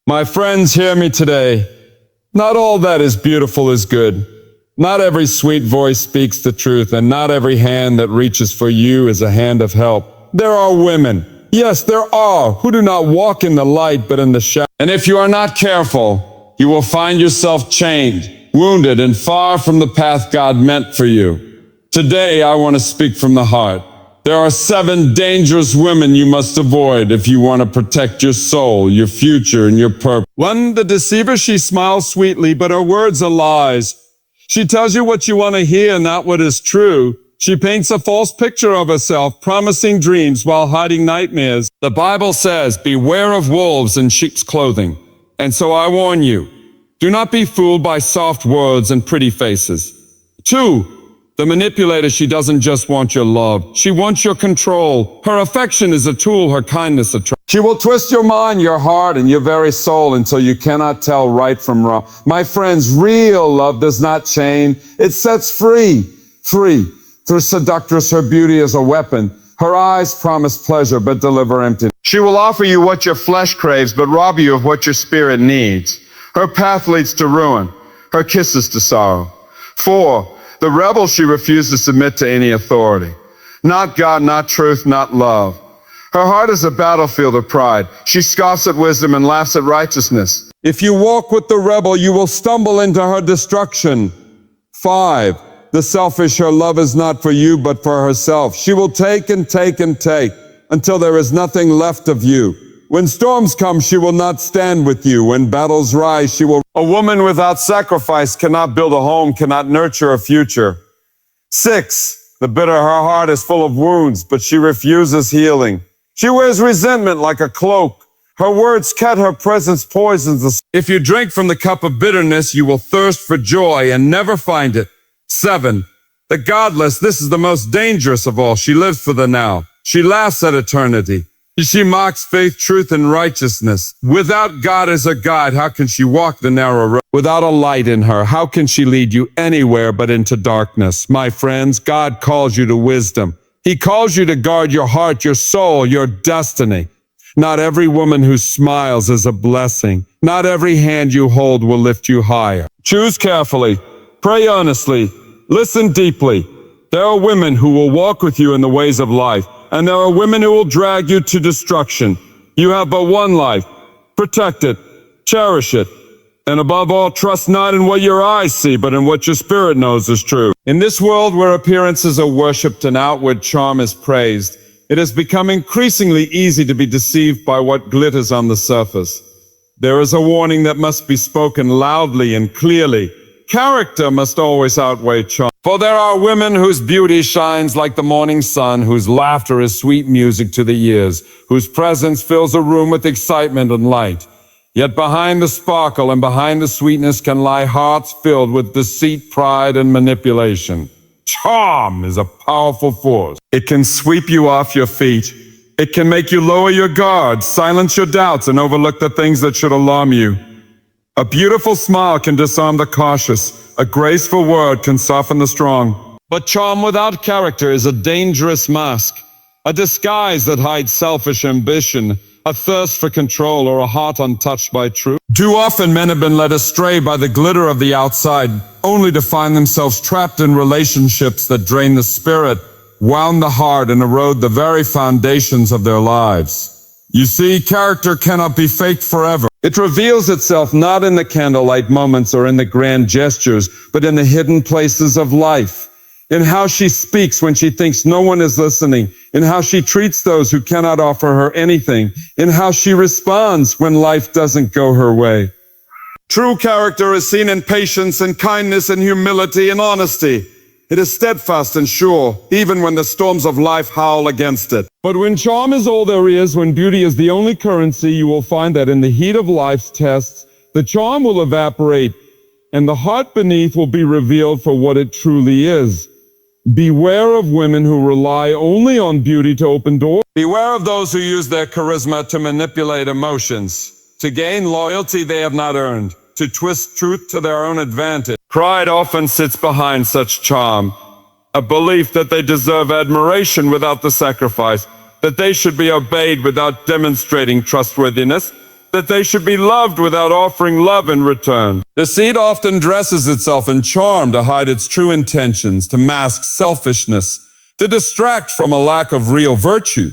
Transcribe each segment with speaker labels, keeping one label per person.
Speaker 1: My friends, hear me today. Not all that is beautiful is good. Not every sweet voice speaks the truth, and not every hand that reaches for you is a hand of help. There are women, yes, there are, who do not walk in the light but in the shadow. And if you are not careful, you will find yourself chained, wounded, and far from the path God meant for you. Today, I want to speak from the heart. There are 7 dangerous women you must avoid if you want to protect your soul, your future, and your purpose. 1, the deceiver. She smiles sweetly, but her words are lies. She tells you what you want to hear, not what is true. She paints a false picture of herself, promising dreams while hiding nightmares. The Bible says, beware of wolves in sheep's clothing. And so I warn you, do not be fooled by soft words and pretty faces. 2, the manipulator. She doesn't just want your love. She wants your control. Her affection is a tool, her kindness a trap. She will twist your mind, your heart, and your very soul until you cannot tell right from wrong. My friends, real love does not chain. It sets free. Free. Through seductress, her beauty is a weapon. Her eyes promise pleasure, but deliver emptiness. She will offer you what your flesh craves, but rob you of what your spirit needs. Her path leads to ruin. Her kisses to sorrow. 4, the rebel. She refuses to submit to any authority. Not God, not truth, not love. Her heart is a battlefield of pride. She scoffs at wisdom and laughs at righteousness. If you walk with the rebel, you will stumble into her destruction. 5, the selfish. Her love is not for you, but for herself. She will take and take and take until there is nothing left of you. When storms come, she will not stand with you. When battles rise, she will. A woman without sacrifice cannot build a home, cannot nurture a future. 6, the bitter. Her heart is full of wounds, but she refuses healing. She wears resentment like a cloak. Her words cut, her presence poisons the soul. If you drink from the cup of bitterness, you will thirst for joy and never find it. 7, the godless. This is the most dangerous of all. She lives for the now. She laughs at eternity. She mocks faith, truth, and righteousness. Without God as a guide, how can she walk the narrow road? Without a light in her, how can she lead you anywhere but into darkness? My friends, God calls you to wisdom. He calls you to guard your heart, your soul, your destiny. Not every woman who smiles is a blessing. Not every hand you hold will lift you higher. Choose carefully. Pray earnestly. Listen deeply. There are women who will walk with you in the ways of life, and there are women who will drag you to destruction. You have but one life. Protect it. Cherish it. And above all, trust not in what your eyes see, but in what your spirit knows is true. In this world where appearances are worshipped and outward charm is praised, it has become increasingly easy to be deceived by what glitters on the surface. There is a warning that must be spoken loudly and clearly. Character must always outweigh charm. For there are women whose beauty shines like the morning sun, whose laughter is sweet music to the ears, whose presence fills a room with excitement and light. Yet behind the sparkle and behind the sweetness can lie hearts filled with deceit, pride, and manipulation. Charm is a powerful force. It can sweep you off your feet. It can make you lower your guard, silence your doubts, and overlook the things that should alarm you. A beautiful smile can disarm the cautious. A graceful word can soften the strong. But charm without character is a dangerous mask, a disguise that hides selfish ambition, a thirst for control, or a heart untouched by truth. Too often men have been led astray by the glitter of the outside, only to find themselves trapped in relationships that drain the spirit, wound the heart, and erode the very foundations of their lives. You see, character cannot be faked forever. It reveals itself not in the candlelight moments or in the grand gestures, but in the hidden places of life. In how she speaks when she thinks no one is listening, in how she treats those who cannot offer her anything, in how she responds when life doesn't go her way. True character is seen in patience and kindness and humility and honesty. It is steadfast and sure, even when the storms of life howl against it. But when charm is all there is, when beauty is the only currency, you will find that in the heat of life's tests, the charm will evaporate, and the heart beneath will be revealed for what it truly is. Beware of women who rely only on beauty to open doors. Beware of those who use their charisma to manipulate emotions, to gain loyalty they have not earned, to twist truth to their own advantage. Pride often sits behind such charm, a belief that they deserve admiration without the sacrifice, that they should be obeyed without demonstrating trustworthiness. that they should be loved without offering love in return. Deceit often dresses itself in charm to hide its true intentions, to mask selfishness, to distract from a lack of real virtue.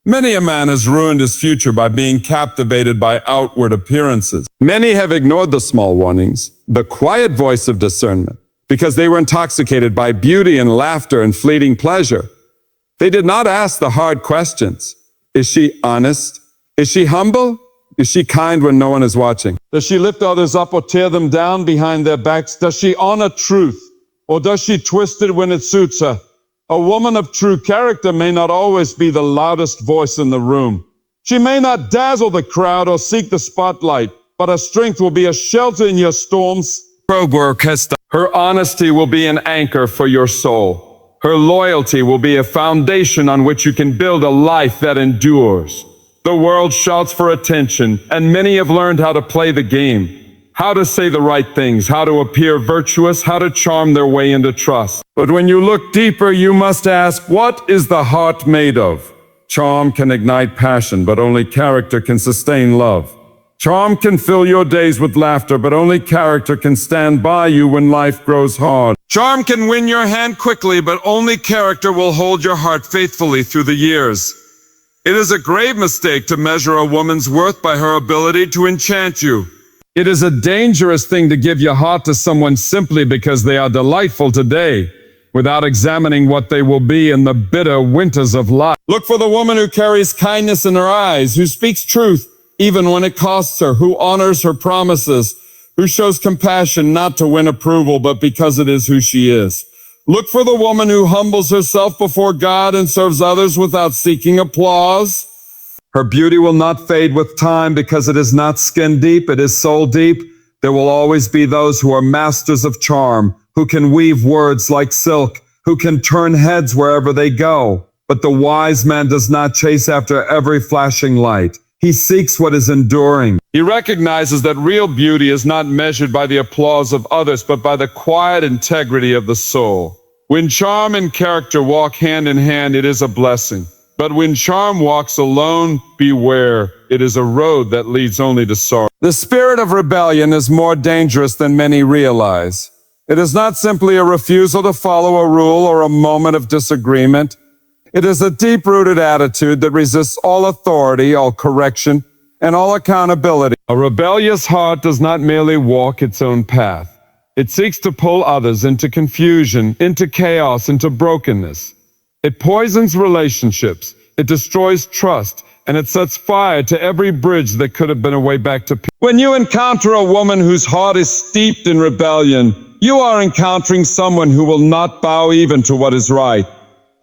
Speaker 1: Many a man has ruined his future by being captivated by outward appearances. Many have ignored the small warnings, the quiet voice of discernment, because they were intoxicated by beauty and laughter and fleeting pleasure. They did not ask the hard questions. Is she honest? Is she humble? Is she kind when no one is watching? Does she lift others up or tear them down behind their backs? Does she honor truth, or does she twist it when it suits her? A woman of true character may not always be the loudest voice in the room. She may not dazzle the crowd or seek the spotlight, but her strength will be a shelter in your storms. Her honesty will be an anchor for your soul. Her loyalty will be a foundation on which you can build a life that endures. The world shouts for attention, and many have learned how to play the game. How to say the right things, how to appear virtuous, how to charm their way into trust. But when you look deeper, you must ask, what is the heart made of? Charm can ignite passion, but only character can sustain love. Charm can fill your days with laughter, but only character can stand by you when life grows hard. Charm can win your hand quickly, but only character will hold your heart faithfully through the years. It is a grave mistake to measure a woman's worth by her ability to enchant you. It is a dangerous thing to give your heart to someone simply because they are delightful today, without examining what they will be in the bitter winters of life. Look for the woman who carries kindness in her eyes, who speaks truth even when it costs her, who honors her promises, who shows compassion not to win approval, but because it is who she is. Look for the woman who humbles herself before God and serves others without seeking applause. Her beauty will not fade with time because it is not skin deep, it is soul deep. There will always be those who are masters of charm, who can weave words like silk, who can turn heads wherever they go. But the wise man does not chase after every flashing light. He seeks what is enduring. He recognizes that real beauty is not measured by the applause of others, but by the quiet integrity of the soul. When charm and character walk hand in hand, it is a blessing. But when charm walks alone, beware, it is a road that leads only to sorrow. The spirit of rebellion is more dangerous than many realize. It is not simply a refusal to follow a rule or a moment of disagreement. It is a deep-rooted attitude that resists all authority, all correction, and all accountability. A rebellious heart does not merely walk its own path. It seeks to pull others into confusion, into chaos, into brokenness. It poisons relationships, it destroys trust, and it sets fire to every bridge that could have been a way back to peace. When you encounter a woman whose heart is steeped in rebellion, you are encountering someone who will not bow even to what is right.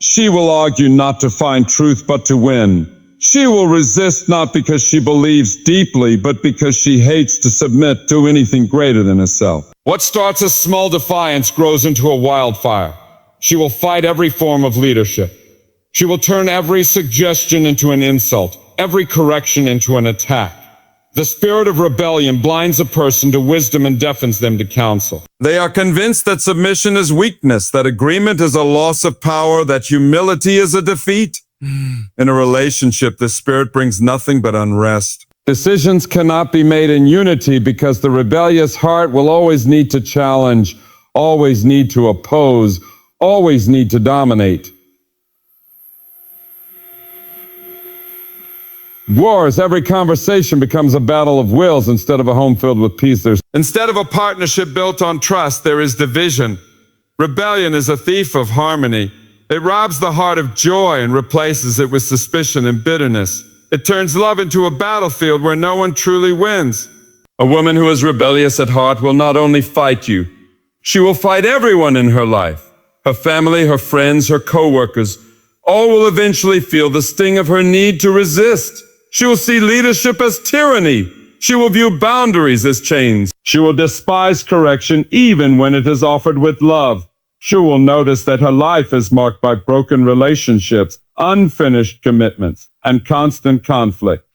Speaker 1: She will argue not to find truth but to win. She will resist not because she believes deeply, but because she hates to submit to anything greater than herself. What starts as small defiance grows into a wildfire. She will fight every form of leadership. She will turn every suggestion into an insult, every correction into an attack. The spirit of rebellion blinds a person to wisdom and deafens them to counsel. They are convinced that submission is weakness, that agreement is a loss of power, that humility is a defeat. In a relationship, the spirit brings nothing but unrest. Decisions cannot be made in unity because the rebellious heart will always need to challenge, always need to oppose, always need to dominate. Wars, every conversation becomes a battle of wills instead of a home filled with peace. Instead of a partnership built on trust, there is division. Rebellion is a thief of harmony. It robs the heart of joy and replaces it with suspicion and bitterness. It turns love into a battlefield where no one truly wins. A woman who is rebellious at heart will not only fight you, she will fight everyone in her life. Her family, her friends, her co-workers, all will eventually feel the sting of her need to resist. She will see leadership as tyranny. She will view boundaries as chains. She will despise correction even when it is offered with love. She will notice that her life is marked by broken relationships, unfinished commitments, and constant conflict.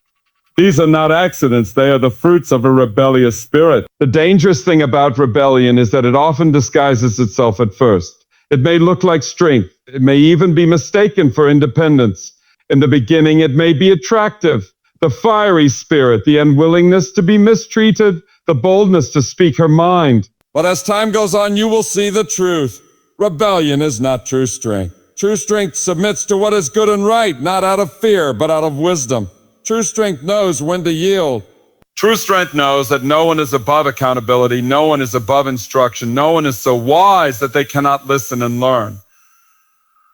Speaker 1: These are not accidents, they are the fruits of a rebellious spirit. The dangerous thing about rebellion is that it often disguises itself at first. It may look like strength. It may even be mistaken for independence. In the beginning, it may be attractive, The fiery spirit, the unwillingness to be mistreated, the boldness to speak her mind. But as time goes on, you will see the truth. Rebellion is not true strength. True strength submits to what is good and right, not out of fear, but out of wisdom. True strength knows when to yield. True strength knows that no one is above accountability, no one is above instruction, no one is so wise that they cannot listen and learn.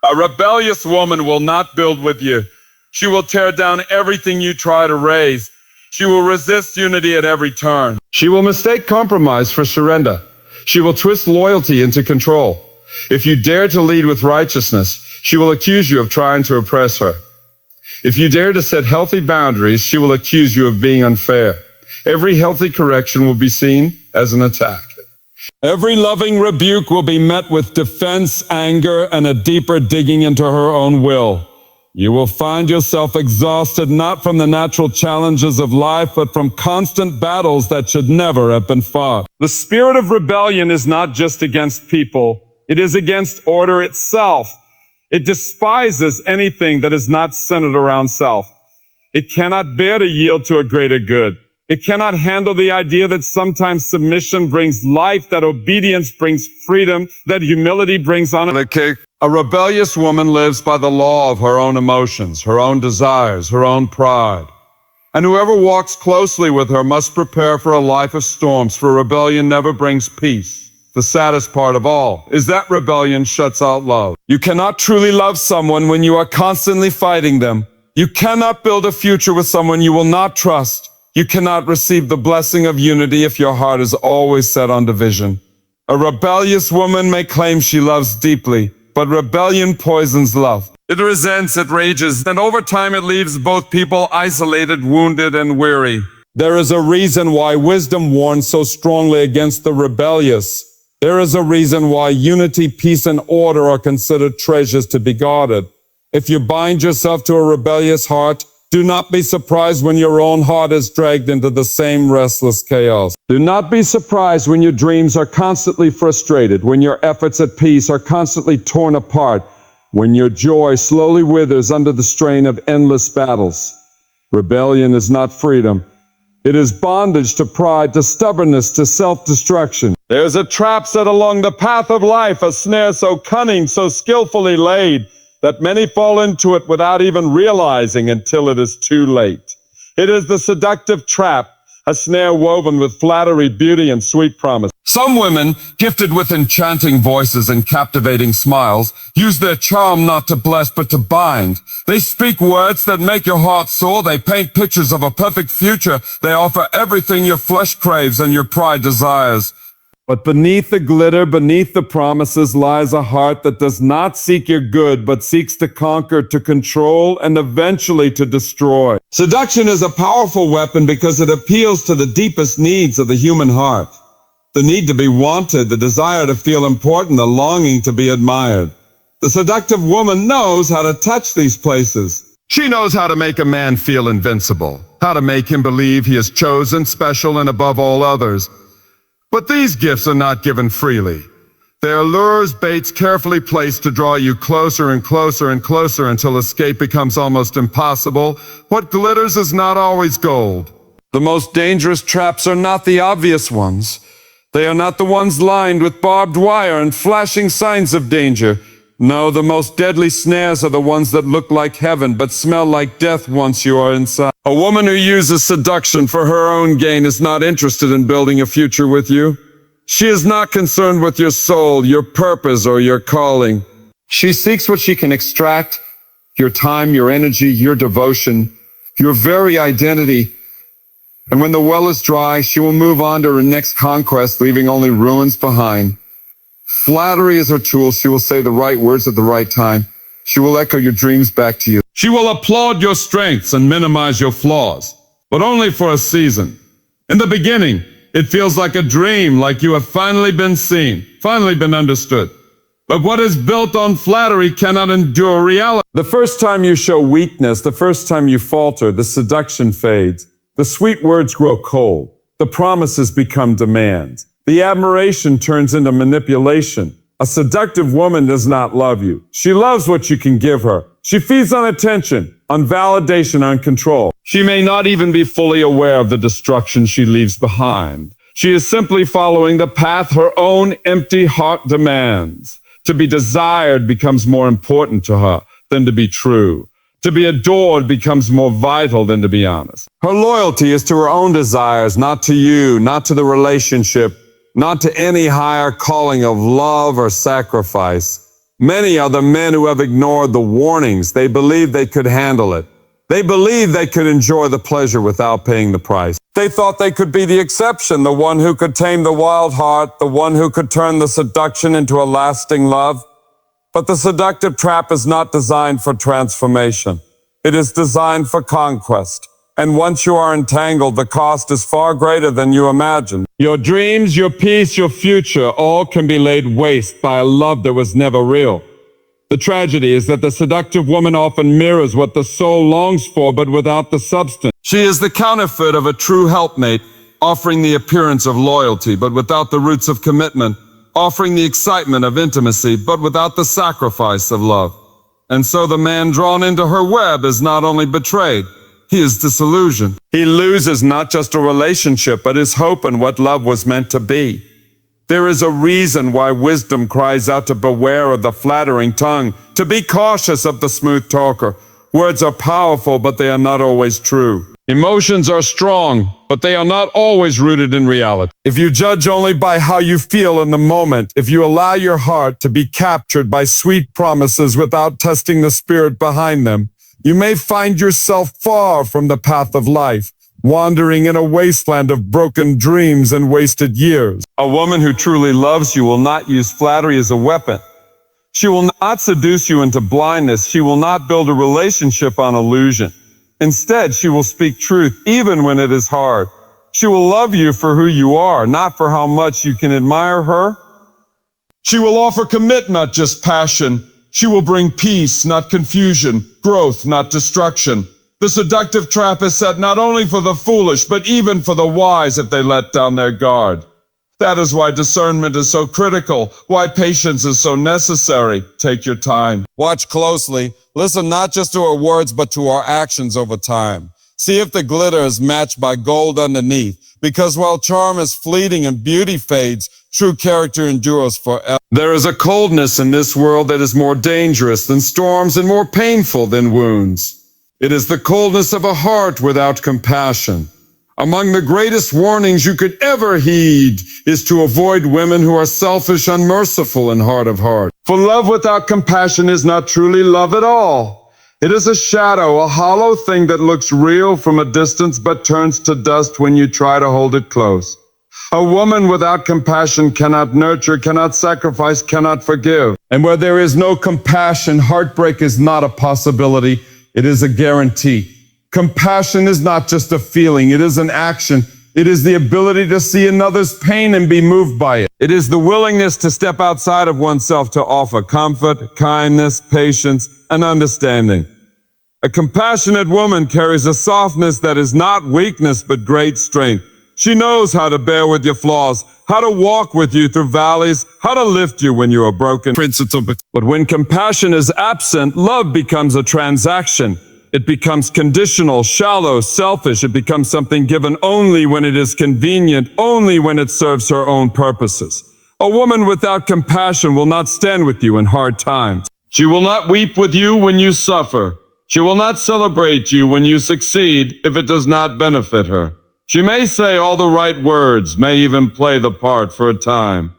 Speaker 1: A rebellious woman will not build with you. She will tear down everything you try to raise. She will resist unity at every turn. She will mistake compromise for surrender. She will twist loyalty into control. If you dare to lead with righteousness, she will accuse you of trying to oppress her. If you dare to set healthy boundaries, she will accuse you of being unfair. Every healthy correction will be seen as an attack. Every loving rebuke will be met with defense, anger, and a deeper digging into her own will. You will find yourself exhausted not from the natural challenges of life, but from constant battles that should never have been fought. The spirit of rebellion is not just against people, it is against order itself. It despises anything that is not centered around self. It cannot bear to yield to a greater good. It cannot handle the idea that sometimes submission brings life, that obedience brings freedom, that humility brings honor. A rebellious woman lives by the law of her own emotions, her own desires, her own pride. And whoever walks closely with her must prepare for a life of storms, for rebellion never brings peace. The saddest part of all is that rebellion shuts out love. You cannot truly love someone when you are constantly fighting them. You cannot build a future with someone you will not trust. You cannot receive the blessing of unity if your heart is always set on division. A rebellious woman may claim she loves deeply, but rebellion poisons love. It resents, it rages, and over time it leaves both people isolated, wounded, and weary. There is a reason why wisdom warns so strongly against the rebellious. There is a reason why unity, peace, and order are considered treasures to be guarded. If you bind yourself to a rebellious heart, do not be surprised when your own heart is dragged into the same restless chaos. Do not be surprised when your dreams are constantly frustrated, when your efforts at peace are constantly torn apart, when your joy slowly withers under the strain of endless battles. Rebellion is not freedom. It is bondage to pride, to stubbornness, to self-destruction. There's a trap set along the path of life, a snare so cunning, so skillfully laid, that many fall into it without even realizing until it is too late. It is the seductive trap, a snare woven with flattery, beauty, and sweet promise. Some women, gifted with enchanting voices and captivating smiles, use their charm not to bless but to bind. They speak words that make your heart soar. They paint pictures of a perfect future. They offer everything your flesh craves and your pride desires. But beneath the glitter, beneath the promises, lies a heart that does not seek your good, but seeks to conquer, to control, and eventually to destroy. Seduction is a powerful weapon because it appeals to the deepest needs of the human heart. The need to be wanted, the desire to feel important, the longing to be admired. The seductive woman knows how to touch these places. She knows how to make a man feel invincible, how to make him believe he is chosen, special, and above all others. But these gifts are not given freely. They are lures, baits carefully placed to draw you closer and closer and closer until escape becomes almost impossible. What glitters is not always gold. The most dangerous traps are not the obvious ones. They are not the ones lined with barbed wire and flashing signs of danger. No, the most deadly snares are the ones that look like heaven but smell like death once you are inside. A woman who uses seduction for her own gain is not interested in building a future with you. She is not concerned with your soul, your purpose, or your calling. She seeks what she can extract: your time, your energy, your devotion, your very identity. And when the well is dry, she will move on to her next conquest, leaving only ruins behind. Flattery is her tool. She will say the right words at the right time. She will echo your dreams back to you. She will applaud your strengths and minimize your flaws, but only for a season. In the beginning, it feels like a dream, like you have finally been seen, finally been understood. But what is built on flattery cannot endure reality. The first time you show weakness, the first time you falter, the seduction fades. The sweet words grow cold. The promises become demands. The admiration turns into manipulation. A seductive woman does not love you. She loves what you can give her. She feeds on attention, on validation, on control. She may not even be fully aware of the destruction she leaves behind. She is simply following the path her own empty heart demands. To be desired becomes more important to her than to be true. To be adored becomes more vital than to be honest. Her loyalty is to her own desires, not to you, not to the relationship, not to any higher calling of love or sacrifice. Many are the men who have ignored the warnings. They believed they could handle it. They believed they could enjoy the pleasure without paying the price. They thought they could be the exception, the one who could tame the wild heart, the one who could turn the seduction into a lasting love. But the seductive trap is not designed for transformation. It is designed for conquest. And once you are entangled, the cost is far greater than you imagine. Your dreams, your peace, your future, all can be laid waste by a love that was never real. The tragedy is that the seductive woman often mirrors what the soul longs for, but without the substance. She is the counterfeit of a true helpmate, offering the appearance of loyalty, but without the roots of commitment, offering the excitement of intimacy, but without the sacrifice of love. And so the man drawn into her web is not only betrayed, he is disillusioned. He loses not just a relationship, but his hope in what love was meant to be. There is a reason why wisdom cries out to beware of the flattering tongue, to be cautious of the smooth talker. Words are powerful, but they are not always true. Emotions are strong, but they are not always rooted in reality. If you judge only by how you feel in the moment, if you allow your heart to be captured by sweet promises without testing the spirit behind them, you may find yourself far from the path of life, wandering in a wasteland of broken dreams and wasted years. A woman who truly loves you will not use flattery as a weapon. She will not seduce you into blindness. She will not build a relationship on illusion. Instead, she will speak truth even when it is hard. She will love you for who you are, not for how much you can admire her. She will offer commitment, not just passion. She will bring peace, not confusion, growth, not destruction. The seductive trap is set not only for the foolish, but even for the wise if they let down their guard. That is why discernment is so critical, why patience is so necessary. Take your time. Watch closely. Listen not just to our words, but to our actions over time. See if the glitter is matched by gold underneath. Because while charm is fleeting and beauty fades, true character endures forever. There is a coldness in this world that is more dangerous than storms and more painful than wounds. It is the coldness of a heart without compassion. Among the greatest warnings you could ever heed is to avoid women who are selfish, unmerciful, and hard of heart. For love without compassion is not truly love at all. It is a shadow, a hollow thing that looks real from a distance but turns to dust when you try to hold it close. A woman without compassion cannot nurture, cannot sacrifice, cannot forgive. And where there is no compassion, heartbreak is not a possibility. It is a guarantee. Compassion is not just a feeling, it is an action. It is the ability to see another's pain and be moved by it. It is the willingness to step outside of oneself to offer comfort, kindness, patience, and understanding. A compassionate woman carries a softness that is not weakness but great strength. She knows how to bear with your flaws, how to walk with you through valleys, how to lift you when you are broken. But when compassion is absent, love becomes a transaction. It becomes conditional, shallow, selfish. It becomes something given only when it is convenient, only when it serves her own purposes. A woman without compassion will not stand with you in hard times. She will not weep with you when you suffer. She will not celebrate you when you succeed if it does not benefit her. She may say all the right words, may even play the part for a time.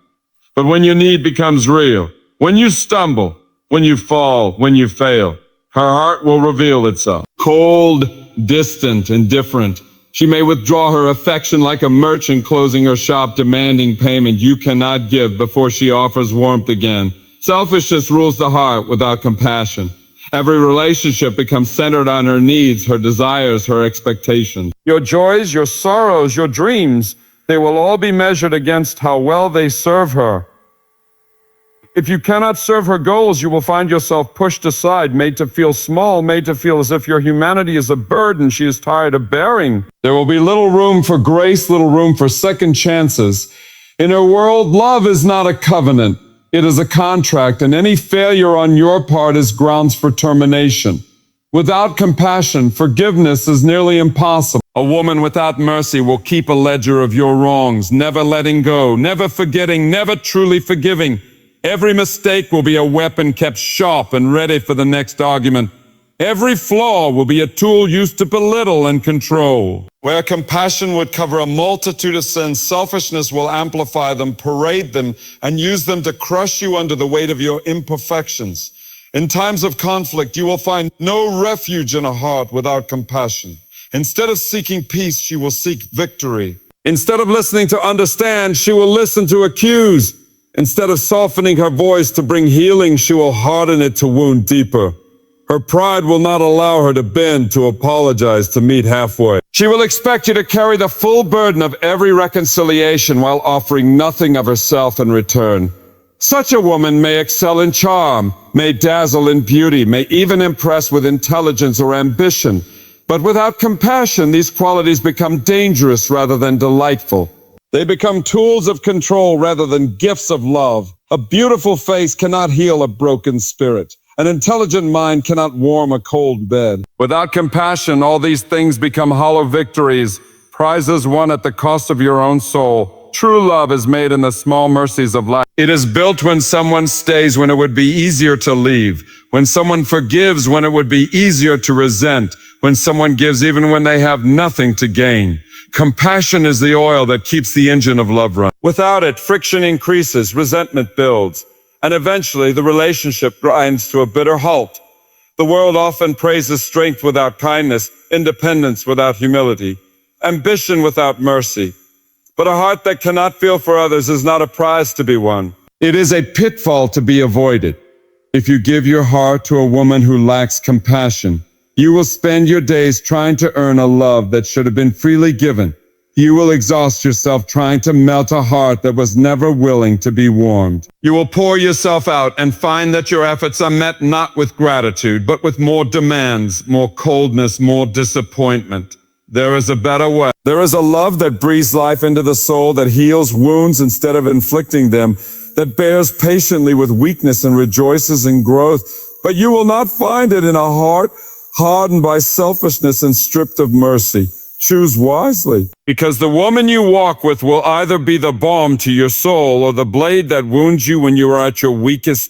Speaker 1: But when your need becomes real, when you stumble, when you fall, when you fail, her heart will reveal itself. Cold, distant, indifferent. She may withdraw her affection like a merchant closing her shop demanding payment you cannot give before she offers warmth again. Selfishness rules the heart without compassion. Every relationship becomes centered on her needs, her desires, her expectations. Your joys, your sorrows, your dreams, they will all be measured against how well they serve her. If you cannot serve her goals, you will find yourself pushed aside, made to feel small, made to feel as if your humanity is a burden she is tired of bearing. There will be little room for grace, little room for second chances. In her world, love is not a covenant. It is a contract, and any failure on your part is grounds for termination. Without compassion, forgiveness is nearly impossible. A woman without mercy will keep a ledger of your wrongs, never letting go, never forgetting, never truly forgiving. Every mistake will be a weapon kept sharp and ready for the next argument. Every flaw will be a tool used to belittle and control. Where compassion would cover a multitude of sins, selfishness will amplify them, parade them, and use them to crush you under the weight of your imperfections. In times of conflict, you will find no refuge in a heart without compassion. Instead of seeking peace, she will seek victory. Instead of listening to understand, she will listen to accuse. Instead of softening her voice to bring healing, she will harden it to wound deeper. Her pride will not allow her to bend, to apologize, to meet halfway. She will expect you to carry the full burden of every reconciliation while offering nothing of herself in return. Such a woman may excel in charm, may dazzle in beauty, may even impress with intelligence or ambition. But without compassion, these qualities become dangerous rather than delightful. They become tools of control rather than gifts of love. A beautiful face cannot heal a broken spirit. An intelligent mind cannot warm a cold bed. Without compassion, all these things become hollow victories, prizes won at the cost of your own soul. True love is made in the small mercies of life. It is built when someone stays when it would be easier to leave, when someone forgives when it would be easier to resent, when someone gives even when they have nothing to gain. Compassion is the oil that keeps the engine of love running. Without it, friction increases, resentment builds, and eventually the relationship grinds to a bitter halt. The world often praises strength without kindness, independence without humility, ambition without mercy. But a heart that cannot feel for others is not a prize to be won. It is a pitfall to be avoided. If you give your heart to a woman who lacks compassion, you will spend your days trying to earn a love that should have been freely given. You will exhaust yourself trying to melt a heart that was never willing to be warmed. You will pour yourself out and find that your efforts are met not with gratitude, but with more demands, more coldness, more disappointment. There is a better way. There is a love that breathes life into the soul, that heals wounds instead of inflicting them, that bears patiently with weakness and rejoices in growth. But you will not find it in a heart hardened by selfishness and stripped of mercy. Choose wisely, because the woman you walk with will either be the balm to your soul or the blade that wounds you when you are at your weakest.